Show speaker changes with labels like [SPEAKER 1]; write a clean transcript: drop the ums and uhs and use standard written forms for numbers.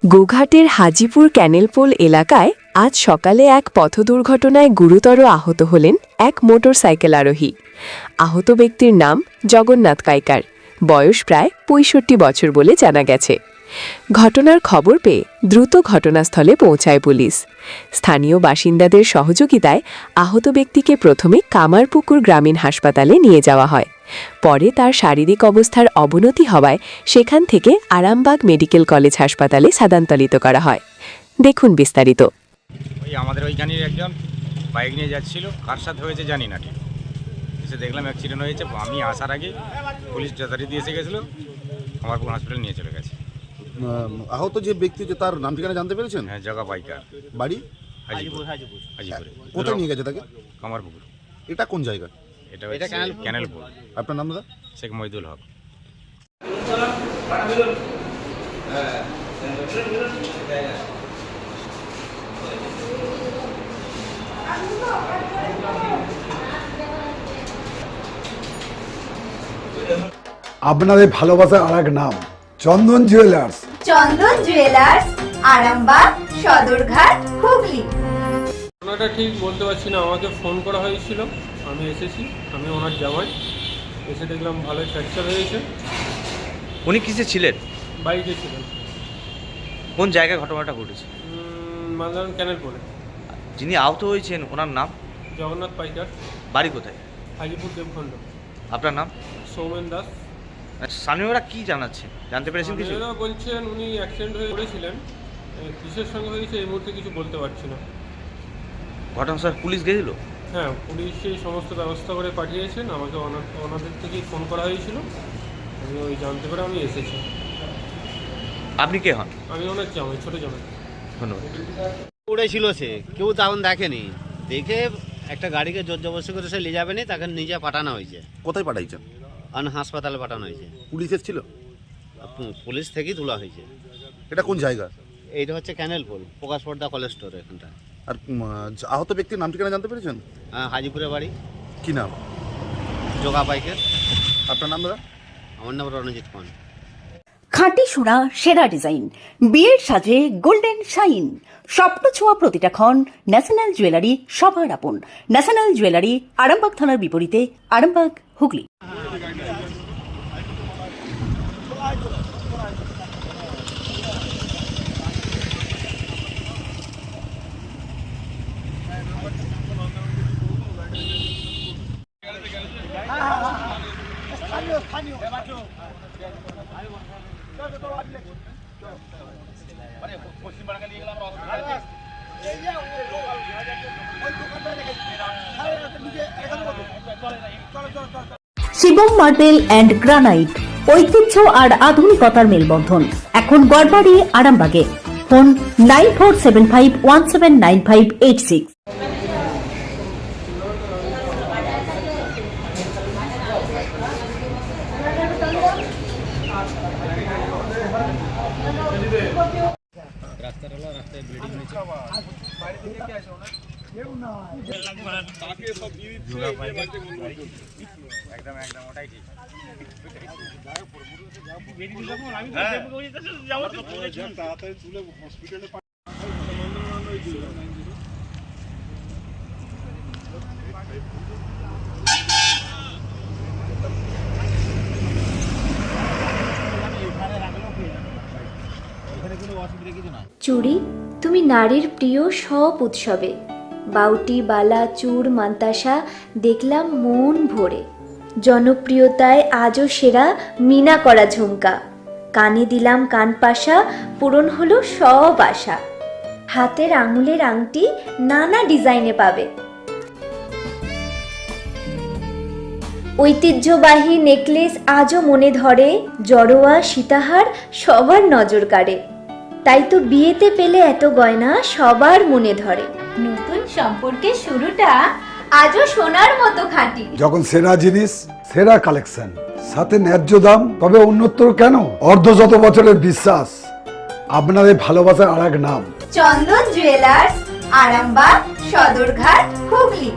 [SPEAKER 1] গোঘাটের হাজিপুর ক্যানেলপোল এলাকায় আজ সকালে এক পথ দুর্ঘটনায় গুরুতর আহত হলেন এক মোটরসাইকেল আরোহী। আহত ব্যক্তির নাম জগন্নাথ কাইকার, বয়স প্রায় ৬৫ বছর বলে জানা গেছে। ঘটনার খবর পেয়ে দ্রুত ঘটনাস্থলে পৌঁছায় পুলিশ। স্থানীয় বাসিন্দাদের সহযোগিতায় আহত ব্যক্তিকে প্রথমে কামারপুকুর গ্রামীণ হাসপাতালে নিয়ে যাওয়া হয়। পরে তার শারীরিক অবস্থার অবনতি হওয়ায় সেখান থেকে আরামবাগ মেডিকেল কলেজ হাসপাতালে স্থানান্তরিত করা হয়। দেখুন বিস্তারিত।
[SPEAKER 2] আমাদের ওইখানে একজন বাইক নিয়ে যাচ্ছিল, কার সাথে হয়েছে জানি না, ঠিক এসে দেখলাম অ্যাক্সিডেন্ট হয়েছে। আমি আসার আগে পুলিশ যথারীতি এসে গেছিলো, কামারপুকুর হসপিটাল নিয়ে চলে গেছে।
[SPEAKER 3] আহত যে ব্যক্তি, যে তার নাম ঠিকানা জানতে পেরেছেন?
[SPEAKER 2] হ্যাঁ, জগা পাইকার,
[SPEAKER 3] বাড়ি
[SPEAKER 2] হাজিপুর।
[SPEAKER 3] কোথায় নিয়ে গেছে তাকে?
[SPEAKER 2] কামারপুকুর।
[SPEAKER 3] এটা কোন জায়গা?
[SPEAKER 2] এটা ক্যানেলপোল।
[SPEAKER 3] আপনার নাম দাদা?
[SPEAKER 2] শেখ মহিদুল হক।
[SPEAKER 4] আপনাদের ভালোবাসার আর এক নাম চন্দন জুয়েলার্স।
[SPEAKER 5] চন্দন জুয়েলার্স, আরামবাগ, সদরঘাট, হুগলি।
[SPEAKER 6] ওনাটা ঠিক বলতে পারছি না, আমাকে ফোন করা হয়েছিল, আমি এসেছি, আমি ওনার জামাই। এসে দেখলাম ভালোই ফ্র্যাকচার হয়েছে।
[SPEAKER 7] উনি কিসে ছিলেন?
[SPEAKER 6] বাইকে ছিলেন।
[SPEAKER 7] কোন জায়গায় ঘটনাটা ঘটেছে?
[SPEAKER 6] মালদান ক্যানেলপোলে।
[SPEAKER 7] যিনি আহত হয়েছেন ওনার নাম?
[SPEAKER 6] জগন্নাথ পাইকার,
[SPEAKER 7] বাড়ি কোথায়?
[SPEAKER 6] হাজিপুর দেবখণ্ড।
[SPEAKER 7] আপনার নাম?
[SPEAKER 6] সৌমেন দাস।
[SPEAKER 7] স্থানীয়রা কি জানাচ্ছে, জানতে পেরেছেন কিছু?
[SPEAKER 6] স্থানীয়রা বলছেন উনি অ্যাক্সিডেন্ট হয়ে পড়েছিলেন, কিসের সঙ্গে হয়েছে এই মুহূর্তে কিছু বলতে পারছি না।
[SPEAKER 7] ঘটনাস্থলে পুলিশ গেছিল?
[SPEAKER 6] হ্যাঁ, পুলিশ সেই সমস্ত ব্যবস্থা করে পাঠিয়েছেন। আমাকে ওনাদের থেকেই ফোন করা হয়েছিল, আমি ওই জানতে পারে আমি এসেছি।
[SPEAKER 7] আপনি কে হন?
[SPEAKER 6] আমি ওনার জামাই, ছোটো জামাই।
[SPEAKER 7] ধন্যবাদ।
[SPEAKER 8] উড়েছিল, সে কেউ তখন দেখেনি, দেখে একটা গাড়িকে জোর জবরদস্তি করে সে নিয়ে যাবে না, তাকে নিজে পাঠানো হয়েছে।
[SPEAKER 3] কোথায় পাঠাইছেন?
[SPEAKER 8] হাসপাতালে পাঠানো হয়েছে।
[SPEAKER 3] পুলিশ এসেছিল?
[SPEAKER 8] পুলিশ থেকেই তোলা হয়েছে।
[SPEAKER 3] এটা কোন জায়গা?
[SPEAKER 8] এইটা হচ্ছে ক্যানেলপোল, প্রকাশ পর্দা কলেজ স্টোর এখানটা।
[SPEAKER 3] আর আহত ব্যক্তির নাম ঠিকানা জানতে পেরেছেন?
[SPEAKER 8] হাজিপুরে বাড়ি।
[SPEAKER 3] কি নাম?
[SPEAKER 8] জগা পাইকের।
[SPEAKER 3] আপনার নাম দাদা?
[SPEAKER 8] আমার নাম রণজিৎ পান।
[SPEAKER 9] খাঁটি সোনা, সেরা ডিজাইন, বিয়ের সাজে গোল্ডেন শাইন, স্বপ্ন ছোঁয়া প্রতিটা ক্ষণ। ন্যাশনাল জুয়েলারি, সবার আপন। ন্যাশনাল জুয়েলারি, আরামবাগ থানার বিপরীতে, Arambagh, Hooghly. Shivam marble and granite, ঐতিহ্য আর আধুনিকতার মেলবন্ধন, এখন গড়বাড়ি, আরামবাগে। ফোন 9475179586।
[SPEAKER 2] একদম ওটাই ঠিক।
[SPEAKER 10] চুড়ি, তুমি নারীর প্রিয় সব উৎসবে। বাউটি, বালা, চূড়, মান্তাসা দেখলাম মন ভরে। জনপ্রিয়তায় আজও সেরা মিনা করা ঝুমকা। কানে দিলাম কানপাশা, পূরণ হলো সব আশা। হাতের আঙুলের আংটি নানা ডিজাইনে পাবে। ঐতিহ্যবাহী নেকলেস আজও মনে ধরে। জড়োয়া, সীতাহার সবার নজর কাড়ে। তাই তো বিয়েতে পেলে এত গয়না সবার মনে ধরে।
[SPEAKER 5] নতুন সম্পর্কের শুরুটা আজও সোনার মতো খাঁটি।
[SPEAKER 4] যখন সেরা জিনিস, সেরা কালেকশন, সাথে ন্যায্য দাম, তবে উন্নতর কেন? অর্ধশত বছরের বিশ্বাস, আপনাদের ভালোবাসার আর এক নাম
[SPEAKER 5] চন্দন জুয়েলার্স, আরামবাগ, সদরঘাট, হুগলি।